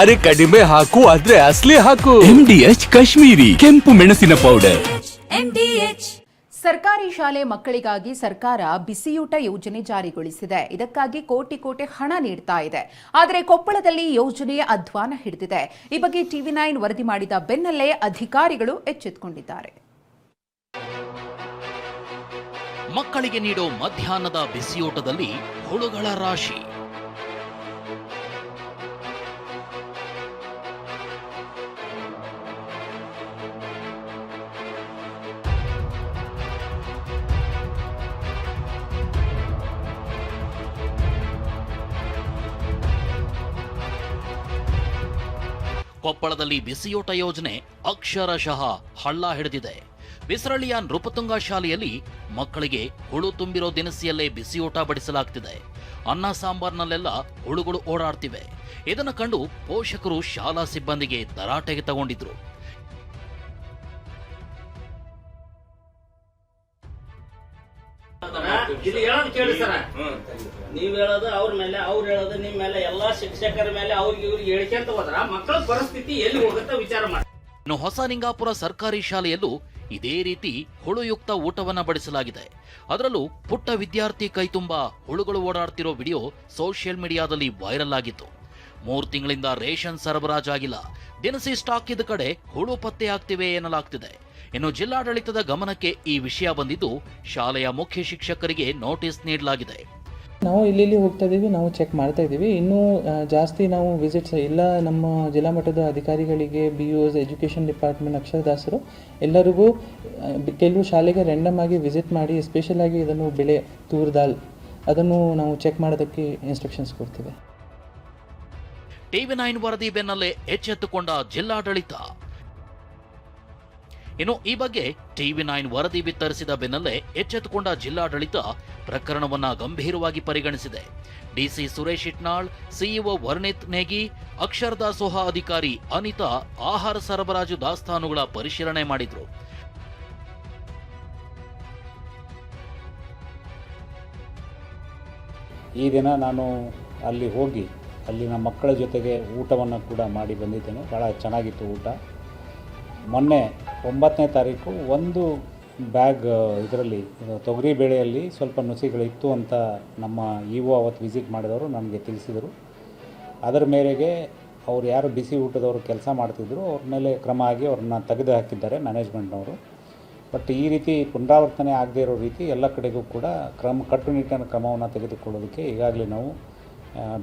ಅರೆ ಕಡಿಮೆ ಹಾಕು ಆದ್ರೆ ಅಸಲಿ ಹಾಕು. MDH ಕಾಶ್ಮೀರಿ ಕೆಂಪು ಮೆಣಸಿನ ಪೌಡರ್. ಸರ್ಕಾರಿ ಶಾಲೆ ಮಕ್ಕಳಿಗಾಗಿ ಸರ್ಕಾರ ಬಿಸಿಯೂಟ ಯೋಜನೆ ಜಾರಿಗೊಳಿಸಿದೆ. ಇದಕ್ಕಾಗಿ ಕೋಟಿ ಕೋಟಿ ಹಣ ನೀಡ್ತಾ ಇದೆ. ಆದರೆ ಕೊಪ್ಪಳದಲ್ಲಿ ಯೋಜನೆ ಅಧ್ವಾನ ಹಿಡಿದಿದೆ. ಈ ಬಗ್ಗೆ TV9 ವರದಿ ಮಾಡಿದ ಬೆನ್ನಲ್ಲೇ ಅಧಿಕಾರಿಗಳು ಎಚ್ಚೆತ್ತುಕೊಂಡಿದ್ದಾರೆ. ಮಕ್ಕಳಿಗೆ ನೀಡೋ ಮಧ್ಯಾಹ್ನದ ಬಿಸಿಯೂಟದಲ್ಲಿ ಹುಳುಗಳ ರಾಶಿ. ಕೊಪ್ಪಳದಲ್ಲಿ ಬಿಸಿಯೂಟ ಯೋಜನೆ ಅಕ್ಷರಶಃ ಹಳ್ಳ ಹಿಡಿದಿದೆ. ಬಿಸರಳ್ಳಿಯ ನೃಪತುಂಗ ಶಾಲೆಯಲ್ಲಿ ಮಕ್ಕಳಿಗೆ ಹುಳು ತುಂಬಿರೋ ದಿನಸಿಯಲ್ಲೇ ಬಿಸಿಯೂಟ ಬಡಿಸಲಾಗ್ತಿದೆ. ಅನ್ನ ಸಾಂಬಾರ್ನಲ್ಲೆಲ್ಲ ಹುಳುಗಳು ಓಡಾಡ್ತಿವೆ. ಇದನ್ನು ಕಂಡು ಪೋಷಕರು ಶಾಲಾ ಸಿಬ್ಬಂದಿಗೆ ತರಾಟೆಗೆ ತಗೊಂಡಿದ್ರು. ಇದು ಹೇಳೋದು ಕೇಳಿ ಸರ, ನೀವ್ ಹೇಳೋದು ಅವ್ರ ಮೇಲೆ, ಅವ್ರು ಹೇಳೋದು ನಿಮ್ ಮೇಲೆ, ಎಲ್ಲಾ ಶಿಕ್ಷಕರ ಮೇಲೆ ಅವ್ರಿಗೆ ಇವ್ರಿಗೆ ಹೇಳಿಕೆಂತ ಹೋದ್ರ ಮಕ್ಕಳ ಪರಿಸ್ಥಿತಿ ಎಲ್ಲಿ ಹೋಗುತ್ತೆ ವಿಚಾರ ಮಾಡಿ. ಇನ್ನು ಹೊಸಲಿಂಗಾಪುರ ಸರ್ಕಾರಿ ಶಾಲೆಯಲ್ಲೂ ಇದೇ ರೀತಿ ಹುಳುಯುಕ್ತ ಊಟವನ್ನ ಬಡಿಸಲಾಗಿದೆ. ಅದರಲ್ಲೂ ಪುಟ್ಟ ವಿದ್ಯಾರ್ಥಿ ಕೈತುಂಬಾ ಹುಳುಗಳು ಓಡಾಡ್ತಿರೋ ವಿಡಿಯೋ ಸೋಷಿಯಲ್ ಮೀಡಿಯಾದಲ್ಲಿ ವೈರಲ್ ಆಗಿತ್ತು. 3 ತಿಂಗಳಿಂದ ರೇಷನ್ ಸರಬರಾಜಾಗಿಲ್ಲ. ದಿನಸಿ ಸ್ಟಾಕ್ ಇದ್ದ ಕಡೆ ಹುಳು ಪತ್ತೆಯಾಗ್ತಿವೆ ಎನ್ನಲಾಗ್ತಿದೆ. ಇನ್ನು ಜಿಲ್ಲಾಡಳಿತದ ಗಮನಕ್ಕೆ ಈ ವಿಷಯ ಬಂದಿದ್ದು ಶಾಲೆಯ ಮುಖ್ಯ ಶಿಕ್ಷಕರಿಗೆ ನೋಟಿಸ್ ನೀಡಲಾಗಿದೆ. ನಾವು ಇಲ್ಲಿ ಹೋಗ್ತಾ ಇದ್ದೀವಿ, ನಾವು ಚೆಕ್ ಮಾಡ್ತಾ ಇದ್ದೀವಿ. ಇನ್ನೂ ಜಾಸ್ತಿ ನಾವು ವಿಸಿಟ್ಸ್ ಇಲ್ಲ. ನಮ್ಮ ಜಿಲ್ಲಾ ಮಟ್ಟದ ಅಧಿಕಾರಿಗಳಿಗೆ, BOs, ಎಜುಕೇಷನ್ ಡಿಪಾರ್ಟ್ಮೆಂಟ್, ಅಕ್ಷರದಾಸರು ಎಲ್ಲರಿಗೂ ಕೆಲವು ಶಾಲೆಗೆ ರ್ಯಾಂಡಮ್ ಆಗಿ ವಿಸಿಟ್ ಮಾಡಿ ಎಸ್ಪೆಷಲ್ ಆಗಿ ಇದನ್ನು ಬೆಳೆ ತೂರ್ ದಾಲ್ ಅದನ್ನು ನಾವು ಚೆಕ್ ಮಾಡೋದಕ್ಕೆ ಇನ್ಸ್ಟ್ರಕ್ಷನ್ಸ್ ಕೊಡ್ತೀವಿ. TV9 ವರದಿ ಬೆನ್ನಲ್ಲೇ ಎಚ್ಚೆತ್ತುಕೊಂಡ ಜಿಲ್ಲಾಡಳಿತ. ಇನ್ನು ಈ ಬಗ್ಗೆ TV9 ವರದಿ ಬಿತ್ತರಿಸಿದ ಬೆನ್ನಲ್ಲೇ ಎಚ್ಚೆತ್ತುಕೊಂಡ ಜಿಲ್ಲಾಡಳಿತ ಪ್ರಕರಣವನ್ನ ಗಂಭೀರವಾಗಿ ಪರಿಗಣಿಸಿದೆ. DC ಸುರೇಶ್ ಇಟ್ನಾಳ್, CEO ವರ್ಣಿತ್ ನೇಗಿ, ಅಕ್ಷರದಾಸೋಹ ಅಧಿಕಾರಿ ಅನಿತಾ ಆಹಾರ ಸರಬರಾಜು ದಾಸ್ತಾನುಗಳ ಪರಿಶೀಲನೆ ಮಾಡಿದ್ರು. ಈ ದಿನ ನಾನು ಅಲ್ಲಿ ಹೋಗಿ ಅಲ್ಲಿನ ಮಕ್ಕಳ ಜೊತೆಗೆ ಊಟವನ್ನು ಕೂಡ ಮಾಡಿ ಬಂದಿದ್ದೇನೆ. ಭಾಳ ಚೆನ್ನಾಗಿತ್ತು ಊಟ. ಮೊನ್ನೆ 9ನೇ ತಾರೀಕು ಒಂದು ಬ್ಯಾಗ್ ಇದರಲ್ಲಿ ತೊಗರಿ ಬೇಳೆಯಲ್ಲಿ ಸ್ವಲ್ಪ ನುಸಿಗಳಿತ್ತು ಅಂತ ನಮ್ಮ EO ಅವತ್ತು ವಿಸಿಟ್ ಮಾಡಿದವರು ನನಗೆ ತಿಳಿಸಿದರು. ಅದರ ಮೇರೆಗೆ ಅವ್ರು ಯಾರು ಬಿಸಿ ಊಟದವರು ಕೆಲಸ ಮಾಡ್ತಿದ್ರು ಅವ್ರ ಮೇಲೆ ಕ್ರಮ ಆಗಿ ಅವ್ರನ್ನ ತೆಗೆದು ಹಾಕಿದ್ದಾರೆ ಮ್ಯಾನೇಜ್ಮೆಂಟ್ನವರು. ಬಟ್ ಈ ರೀತಿ ಪುನರಾವರ್ತನೆ ಆಗದೇ ಇರೋ ರೀತಿ ಎಲ್ಲ ಕಡೆಗೂ ಕೂಡ ಕಟ್ಟುನಿಟ್ಟಿನ ಕ್ರಮವನ್ನು ತೆಗೆದುಕೊಳ್ಳೋದಕ್ಕೆ ಈಗಾಗಲೇ ನಾವು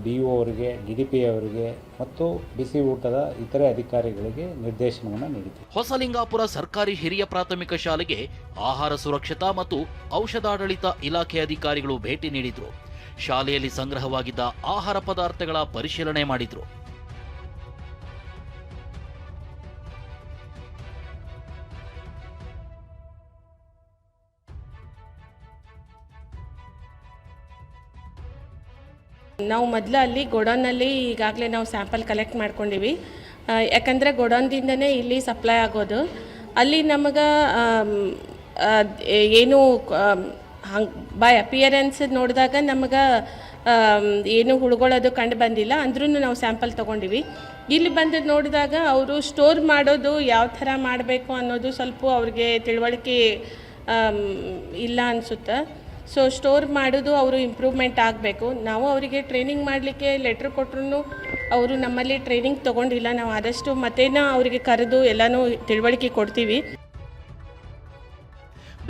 BO ಅವರಿಗೆ, DDP ಅವರಿಗೆ ಮತ್ತು ಬಿಸಿ ಊಟದ ಇತರೆ ಅಧಿಕಾರಿಗಳಿಗೆ ನಿರ್ದೇಶನವನ್ನು ನೀಡಿದೆ. ಹೊಸಲಿಂಗಾಪುರ ಸರ್ಕಾರಿ ಹಿರಿಯ ಪ್ರಾಥಮಿಕ ಶಾಲೆಗೆ ಆಹಾರ ಸುರಕ್ಷತಾ ಮತ್ತು ಔಷಧಾಡಳಿತ ಇಲಾಖೆ ಅಧಿಕಾರಿಗಳು ಭೇಟಿ ನೀಡಿದ್ರು. ಶಾಲೆಯಲ್ಲಿ ಸಂಗ್ರಹವಾಗಿದ್ದ ಆಹಾರ ಪದಾರ್ಥಗಳ ಪರಿಶೀಲನೆ ಮಾಡಿದ್ರು. ನಾವು ಮೊದಲು ಅಲ್ಲಿ ಗೋಡೌನಲ್ಲಿ ಈಗಾಗಲೇ ನಾವು ಸ್ಯಾಂಪಲ್ ಕಲೆಕ್ಟ್ ಮಾಡ್ಕೊಂಡಿವಿ. ಯಾಕಂದರೆ ಗೋಡೌನ್ದಿಂದನೇ ಇಲ್ಲಿ ಸಪ್ಲೈ ಆಗೋದು. ಅಲ್ಲಿ ನಮಗೆ ಏನು ಹಂಗೆ ಬೈ ಅಪಿಯರೆನ್ಸ್ ನೋಡಿದಾಗ ನಮಗೆ ಏನು ಹುಳುಗಳದು ಕಂಡು ಬಂದಿಲ್ಲ. ಅಂದ್ರೂ ನಾವು ಸ್ಯಾಂಪಲ್ ತೊಗೊಂಡಿವಿ. ಇಲ್ಲಿ ಬಂದು ನೋಡಿದಾಗ ಅವರು ಸ್ಟೋರ್ ಮಾಡೋದು ಯಾವ ಥರ ಮಾಡಬೇಕು ಅನ್ನೋದು ಸ್ವಲ್ಪ ಅವ್ರಿಗೆ ತಿಳುವಳಿಕೆ ಇಲ್ಲ ಅನಿಸುತ್ತೆ. ಸೊ ಸ್ಟೋರ್ ಮಾಡೋದು ಅವರು ಇಂಪ್ರೂವ್ಮೆಂಟ್ ಆಗಬೇಕು. ನಾವು ಅವರಿಗೆ ಟ್ರೈನಿಂಗ್ ಮಾಡಲಿಕ್ಕೆ ಲೆಟ್ರ್ ಕೊಟ್ಟರು ಅವರು ನಮ್ಮಲ್ಲಿ ಟ್ರೈನಿಂಗ್ ತೊಗೊಂಡಿಲ್ಲ. ನಾವು ಆದಷ್ಟು ಮತ್ತೇನ ಅವರಿಗೆ ಕರೆದು ಎಲ್ಲನೂ ತಿಳುವಳಿಕೆ ಕೊಡ್ತೀವಿ.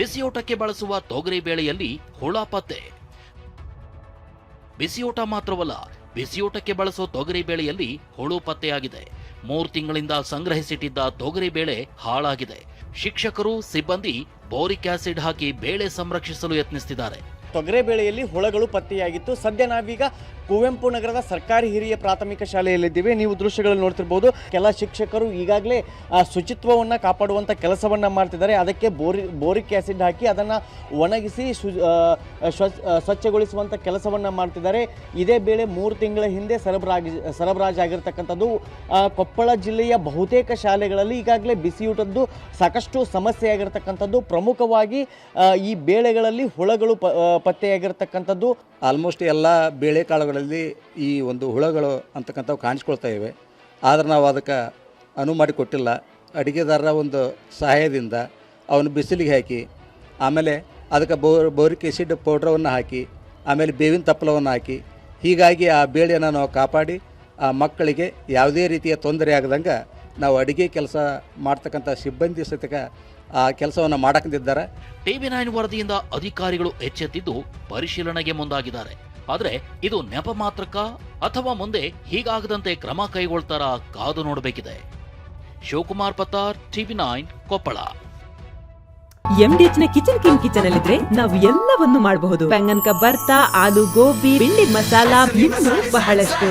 ಬಿಸಿಯೂಟಕ್ಕೆ ಬಳಸುವ ತೊಗರಿ ಬೇಳೆಯಲ್ಲಿ ಹುಳ ಪತ್ತೆ. ಬಿಸಿಯೂಟ ಮಾತ್ರವಲ್ಲ, ಬಿಸಿಯೂಟಕ್ಕೆ ಬಳಸೋ ತೊಗರಿ ಬೇಳೆಯಲ್ಲಿ ಹುಳು ಪತ್ತೆಯಾಗಿದೆ. 3 ತಿಂಗಳಿಂದ ಸಂಗ್ರಹಿಸಿಟ್ಟಿದ್ದ ತೊಗರಿ ಬೇಳೆ ಹಾಳಾಗಿದೆ. ಶಿಕ್ಷಕರು, ಸಿಬ್ಬಂದಿ ಬೋರಿಕ್ ಆಸಿಡ್ ಹಾಕಿ ಬೇಳೆ ಸಂರಕ್ಷಿಸಲು ಯತ್ನಿಸುತ್ತಿದ್ದಾರೆ. ತೊಗರೆಬೇಳೆಯಲ್ಲಿ ಹುಳಗಳು ಪತ್ತೆಯಾಗಿತ್ತು. ಸದ್ಯ ನಾವೀಗ ಕುವೆಂಪು ನಗರದ ಸರ್ಕಾರಿ ಹಿರಿಯ ಪ್ರಾಥಮಿಕ ಶಾಲೆಯಲ್ಲಿದ್ದೀವಿ. ನೀವು ದೃಶ್ಯಗಳಲ್ಲಿ ನೋಡ್ತಿರ್ಬೋದು. ಕೆಲ ಶಿಕ್ಷಕರು ಈಗಾಗಲೇ ಶುಚಿತ್ವವನ್ನು ಕಾಪಾಡುವಂಥ ಕೆಲಸವನ್ನು ಮಾಡ್ತಿದ್ದಾರೆ. ಅದಕ್ಕೆ ಬೋರಿಕ್ ಆ್ಯಸಿಡ್ ಹಾಕಿ ಅದನ್ನು ಒಣಗಿಸಿ ಸ್ವಚ್ಛಗೊಳಿಸುವಂಥ ಕೆಲಸವನ್ನು ಮಾಡ್ತಿದ್ದಾರೆ. ಇದೇ ಬೇಳೆ 3 ತಿಂಗಳ ಹಿಂದೆ ಸರಬರಾಜಾಗಿರ್ತಕ್ಕಂಥದ್ದು. ಕೊಪ್ಪಳ ಜಿಲ್ಲೆಯ ಬಹುತೇಕ ಶಾಲೆಗಳಲ್ಲಿ ಈಗಾಗಲೇ ಬಿಸಿಯೂಟದ್ದು ಸಾಕಷ್ಟು ಸಮಸ್ಯೆ ಆಗಿರ್ತಕ್ಕಂಥದ್ದು. ಪ್ರಮುಖವಾಗಿ ಈ ಬೇಳೆಗಳಲ್ಲಿ ಹುಳಗಳು ಪತ್ತೆಯಾಗಿರ್ತಕ್ಕಂಥದ್ದು. ಆಲ್ಮೋಸ್ಟ್ ಎಲ್ಲ ಬೇಳೆಕಾಳುಗಳಲ್ಲಿ ಈ ಒಂದು ಹುಳಗಳು ಅಂತಕ್ಕಂಥವು ಕಾಣಿಸ್ಕೊಳ್ತಾ ಇವೆ. ಆದ್ರೆ ನಾವು ಅದಕ್ಕೆ ಅನುವು ಮಾಡಿ ಕೊಟ್ಟಿಲ್ಲ. ಅಡುಗೆದಾರರ ಒಂದು ಸಹಾಯದಿಂದ ಅವನು ಬಿಸಿಲಿಗೆ ಹಾಕಿ ಆಮೇಲೆ ಅದಕ್ಕೆ ಬೋರಿಕ್ ಆ್ಯಸಿಡ್ ಪೌಡ್ರವನ್ನು ಹಾಕಿ ಆಮೇಲೆ ಬೇವಿನ ತಪ್ಪಲವನ್ನು ಹಾಕಿ ಹೀಗಾಗಿ ಆ ಬೇಳೆಯನ್ನು ನಾವು ಕಾಪಾಡಿ ಆ ಮಕ್ಕಳಿಗೆ ಯಾವುದೇ ರೀತಿಯ ತೊಂದರೆ ಆಗದಂಗೆ ನಾವು ಅಡುಗೆ ಕೆಲಸ ಮಾಡ್ತಕ್ಕಂಥ ಸಿಬ್ಬಂದಿ ಸಹಿತ ಆ ಕೆಲಸವನ್ನು ಮಾಡಕ್ಕಿದ್ದಾರೆ. TV9 ವರದಿಯಿಂದ ಅಧಿಕಾರಿಗಳು ಎಚ್ಚೆತ್ತಿದ್ದು ಪರಿಶೀಲನೆಗೆ ಮುಂದಾಗಿದ್ದಾರೆ. ಆದರೆ ಇದು ನೆಪ ಮಾತ್ರಕ್ಕ ಅಥವಾ ಮುಂದೆ ಹೀಗಾಗದಂತೆ ಕ್ರಮ ಕೈಗೊಳ್ತಾರಾ ಕಾದು ನೋಡಬೇಕಿದೆ. ಶಿವಕುಮಾರ್ ಪತ್ತಾರ್, TV9 ಕೊಪ್ಪಳ. MDH ನ ಕಿಚನ್ ಅಲ್ಲಿದ್ರೆ ನಾವು ಎಲ್ಲವನ್ನು ಮಾಡಬಹುದು. ಬೆಂಗನ್ ಕಾ ಭರ್ತಾ, ಆಲೂ ಗೋಬಿ, ಭಿಂಡಿ ಮಸಾಲಾ, ಇನ್ನೂ ಬಹಳಷ್ಟು.